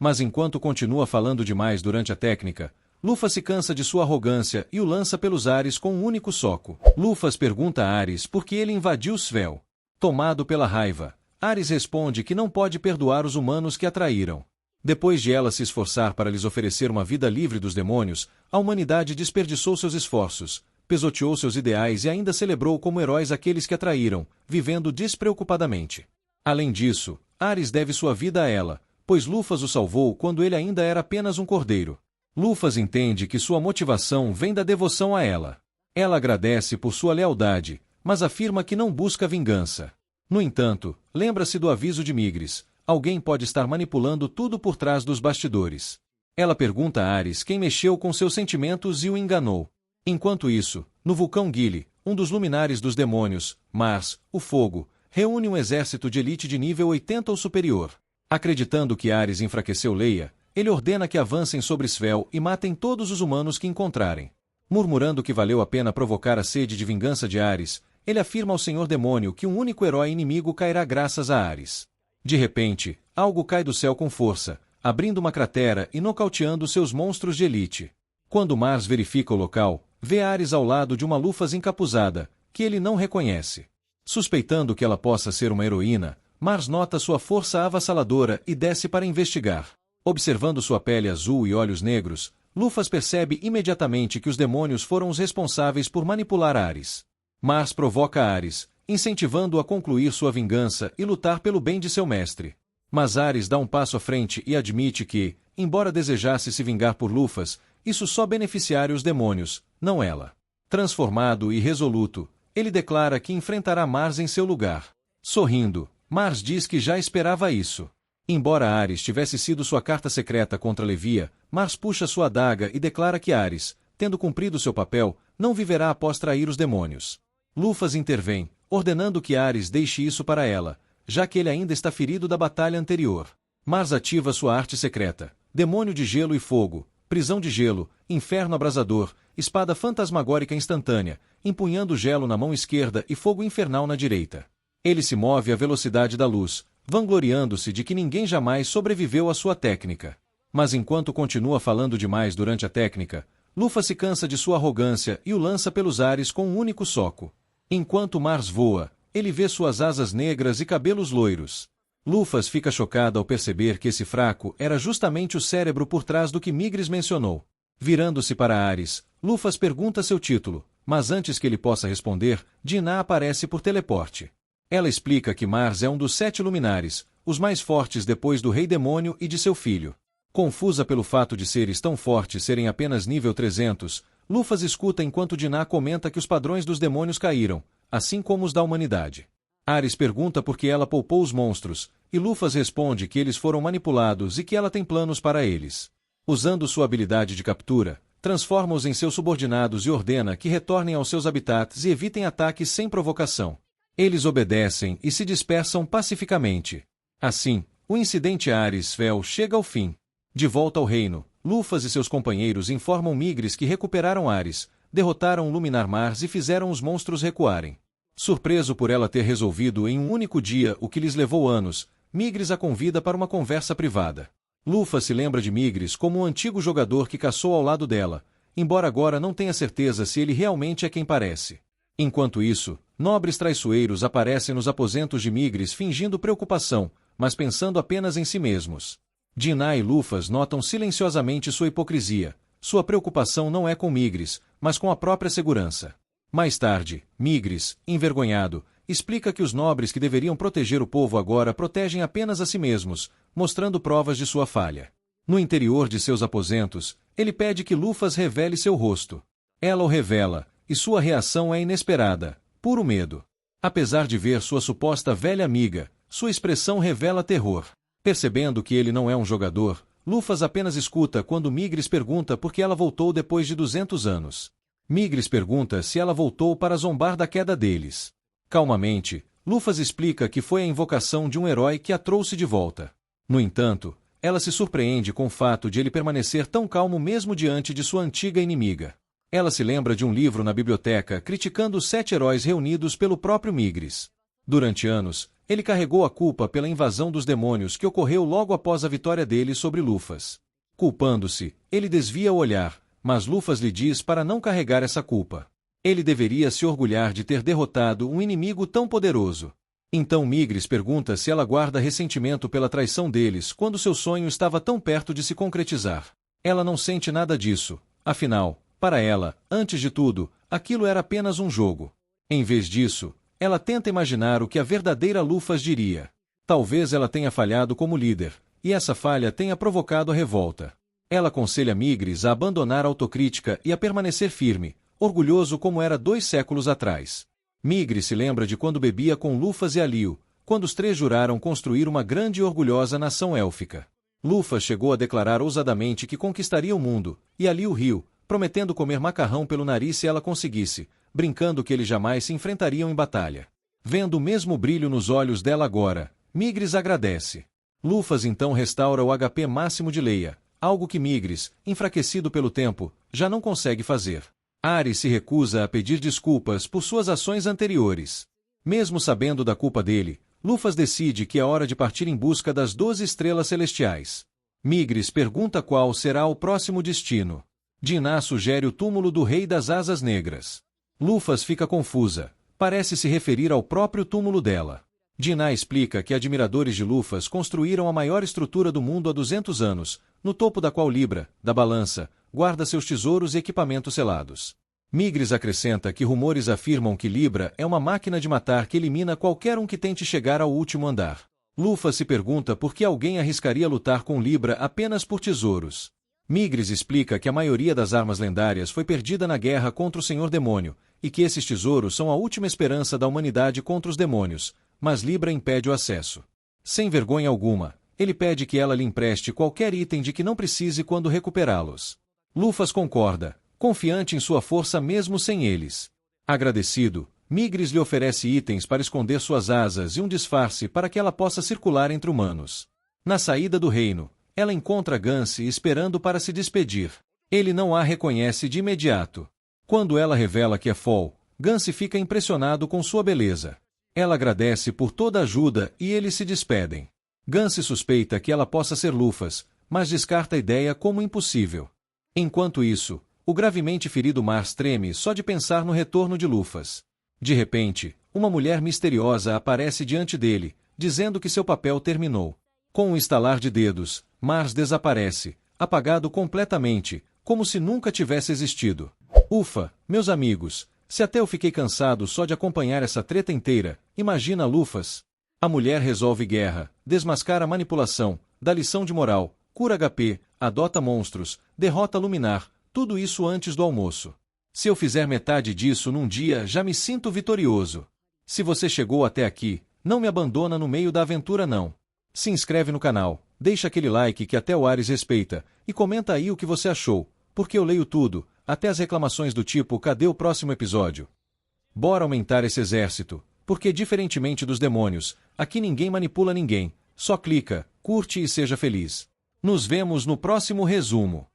Mas enquanto continua falando demais durante a técnica, Lufas se cansa de sua arrogância e o lança pelos ares com um único soco. Lufas pergunta a Ares por que ele invadiu Svel. Tomado pela raiva, Ares responde que não pode perdoar os humanos que a traíram. Depois de ela se esforçar para lhes oferecer uma vida livre dos demônios, a humanidade desperdiçou seus esforços, pisoteou seus ideais e ainda celebrou como heróis aqueles que a traíram, vivendo despreocupadamente. Além disso, Ares deve sua vida a ela, pois Lufas o salvou quando ele ainda era apenas um cordeiro. Lufas entende que sua motivação vem da devoção a ela. Ela agradece por sua lealdade, mas afirma que não busca vingança. No entanto, lembra-se do aviso de Migris: alguém pode estar manipulando tudo por trás dos bastidores. Ela pergunta a Ares quem mexeu com seus sentimentos e o enganou. Enquanto isso, no vulcão Gili, um dos luminares dos demônios, Mars, o fogo, reúne um exército de elite de nível 80 ou superior. Acreditando que Ares enfraqueceu Leia, ele ordena que avancem sobre Svel e matem todos os humanos que encontrarem. Murmurando que valeu a pena provocar a sede de vingança de Ares, ele afirma ao Senhor Demônio que um único herói inimigo cairá graças a Ares. De repente, algo cai do céu com força, abrindo uma cratera e nocauteando seus monstros de elite. Quando Mars verifica o local, vê Ares ao lado de uma Lufas encapuzada, que ele não reconhece. Suspeitando que ela possa ser uma heroína, Mars nota sua força avassaladora e desce para investigar. Observando sua pele azul e olhos negros, Lufas percebe imediatamente que os demônios foram os responsáveis por manipular Ares. Mars provoca Ares, incentivando-o a concluir sua vingança e lutar pelo bem de seu mestre. Mas Ares dá um passo à frente e admite que, embora desejasse se vingar por Lufas, isso só beneficiaria os demônios, não ela. Transformado e resoluto, ele declara que enfrentará Mars em seu lugar. Sorrindo, Mars diz que já esperava isso. Embora Ares tivesse sido sua carta secreta contra Levia, Mars puxa sua adaga e declara que Ares, tendo cumprido seu papel, não viverá após trair os demônios. Lufas intervém, ordenando que Ares deixe isso para ela, já que ele ainda está ferido da batalha anterior. Mars ativa sua arte secreta: demônio de gelo e fogo, prisão de gelo, inferno abrasador, espada fantasmagórica instantânea, empunhando gelo na mão esquerda e fogo infernal na direita. Ele se move à velocidade da luz, vangloriando-se de que ninguém jamais sobreviveu à sua técnica. Mas enquanto continua falando demais durante a técnica, Lufas se cansa de sua arrogância e o lança pelos ares com um único soco. Enquanto Mars voa, ele vê suas asas negras e cabelos loiros. Lufas fica chocado ao perceber que esse fraco era justamente o cérebro por trás do que Migris mencionou. Virando-se para Ares, Lufas pergunta seu título, mas antes que ele possa responder, Dinah aparece por teleporte. Ela explica que Mars é um dos 7 luminares, os mais fortes depois do Rei Demônio e de seu filho. Confusa pelo fato de seres tão fortes serem apenas nível 300, Lufas escuta enquanto Dinah comenta que os padrões dos demônios caíram, assim como os da humanidade. Ares pergunta por que ela poupou os monstros, e Lufas responde que eles foram manipulados e que ela tem planos para eles. Usando sua habilidade de captura, transforma-os em seus subordinados e ordena que retornem aos seus habitats e evitem ataques sem provocação. Eles obedecem e se dispersam pacificamente. Assim, o incidente Ares-Svel chega ao fim. De volta ao reino, Lufas e seus companheiros informam Migris que recuperaram Ares, derrotaram o Luminar Mars e fizeram os monstros recuarem. Surpreso por ela ter resolvido em um único dia o que lhes levou anos, Migris a convida para uma conversa privada. Lufas se lembra de Migris como um antigo jogador que caçou ao lado dela, embora agora não tenha certeza se ele realmente é quem parece. Enquanto isso, nobres traiçoeiros aparecem nos aposentos de Migris fingindo preocupação, mas pensando apenas em si mesmos. Dinah e Lufas notam silenciosamente sua hipocrisia. Sua preocupação não é com Migris, mas com a própria segurança. Mais tarde, Migris, envergonhado, explica que os nobres que deveriam proteger o povo agora protegem apenas a si mesmos, mostrando provas de sua falha. No interior de seus aposentos, ele pede que Lufas revele seu rosto. Ela o revela, e sua reação é inesperada, puro medo. Apesar de ver sua suposta velha amiga, sua expressão revela terror. Percebendo que ele não é um jogador, Lufas apenas escuta quando Migris pergunta por que ela voltou depois de 200 anos. Migris pergunta se ela voltou para zombar da queda deles. Calmamente, Lufas explica que foi a invocação de um herói que a trouxe de volta. No entanto, ela se surpreende com o fato de ele permanecer tão calmo mesmo diante de sua antiga inimiga. Ela se lembra de um livro na biblioteca criticando os 7 heróis reunidos pelo próprio Migris. Durante anos, Ele carregou a culpa pela invasão dos demônios que ocorreu logo após a vitória dele sobre Lufas. Culpando-se, ele desvia o olhar, mas Lufas lhe diz para não carregar essa culpa. Ele deveria se orgulhar de ter derrotado um inimigo tão poderoso. Então Migris pergunta se ela guarda ressentimento pela traição deles quando seu sonho estava tão perto de se concretizar. Ela não sente nada disso, afinal, para ela, antes de tudo, aquilo era apenas um jogo. Em vez disso, ela tenta imaginar o que a verdadeira Lufas diria. Talvez ela tenha falhado como líder, e essa falha tenha provocado a revolta. Ela aconselha Migris a abandonar a autocrítica e a permanecer firme, orgulhoso como era 2 séculos atrás. Migris se lembra de quando bebia com Lufas e Alio, quando os 3 juraram construir uma grande e orgulhosa nação élfica. Lufas chegou a declarar ousadamente que conquistaria o mundo, e Alio riu, prometendo comer macarrão pelo nariz se ela conseguisse, brincando que eles jamais se enfrentariam em batalha. Vendo o mesmo brilho nos olhos dela agora, Migris agradece. Lufas então restaura o HP máximo de Leia, algo que Migris, enfraquecido pelo tempo, já não consegue fazer. Ares se recusa a pedir desculpas por suas ações anteriores. Mesmo sabendo da culpa dele, Lufas decide que é hora de partir em busca das 12 estrelas celestiais. Migris pergunta qual será o próximo destino. Dinah sugere o túmulo do Rei das Asas Negras. Lufas fica confusa, parece se referir ao próprio túmulo dela. Dinah explica que admiradores de Lufas construíram a maior estrutura do mundo há 200 anos, no topo da qual Libra, da balança, guarda seus tesouros e equipamentos selados. Migris acrescenta que rumores afirmam que Libra é uma máquina de matar que elimina qualquer um que tente chegar ao último andar. Lufas se pergunta por que alguém arriscaria lutar com Libra apenas por tesouros. Migris explica que a maioria das armas lendárias foi perdida na guerra contra o Senhor Demônio, e que esses tesouros são a última esperança da humanidade contra os demônios, mas Libra impede o acesso. Sem vergonha alguma, ele pede que ela lhe empreste qualquer item de que não precise quando recuperá-los. Lufas concorda, confiante em sua força mesmo sem eles. Agradecido, Migris lhe oferece itens para esconder suas asas e um disfarce para que ela possa circular entre humanos. Na saída do reino, ela encontra Gance esperando para se despedir. Ele não a reconhece de imediato. Quando ela revela que é Fall, Gance fica impressionado com sua beleza. Ela agradece por toda a ajuda e eles se despedem. Gance suspeita que ela possa ser Lufas, mas descarta a ideia como impossível. Enquanto isso, o gravemente ferido Mars treme só de pensar no retorno de Lufas. De repente, uma mulher misteriosa aparece diante dele, dizendo que seu papel terminou. Com um estalar de dedos, Mars desaparece, apagado completamente, como se nunca tivesse existido. Ufa, meus amigos, se até eu fiquei cansado só de acompanhar essa treta inteira, imagina Lufas. A mulher resolve guerra, desmascara a manipulação, dá lição de moral, cura HP, adota monstros, derrota Luminar, tudo isso antes do almoço. Se eu fizer metade disso num dia, já me sinto vitorioso. Se você chegou até aqui, não me abandona no meio da aventura não. Se inscreve no canal, deixa aquele like que até o Ares respeita, e comenta aí o que você achou, porque eu leio tudo, até as reclamações do tipo cadê o próximo episódio? Bora aumentar esse exército, porque diferentemente dos demônios, aqui ninguém manipula ninguém, só clica, curte e seja feliz. Nos vemos no próximo resumo.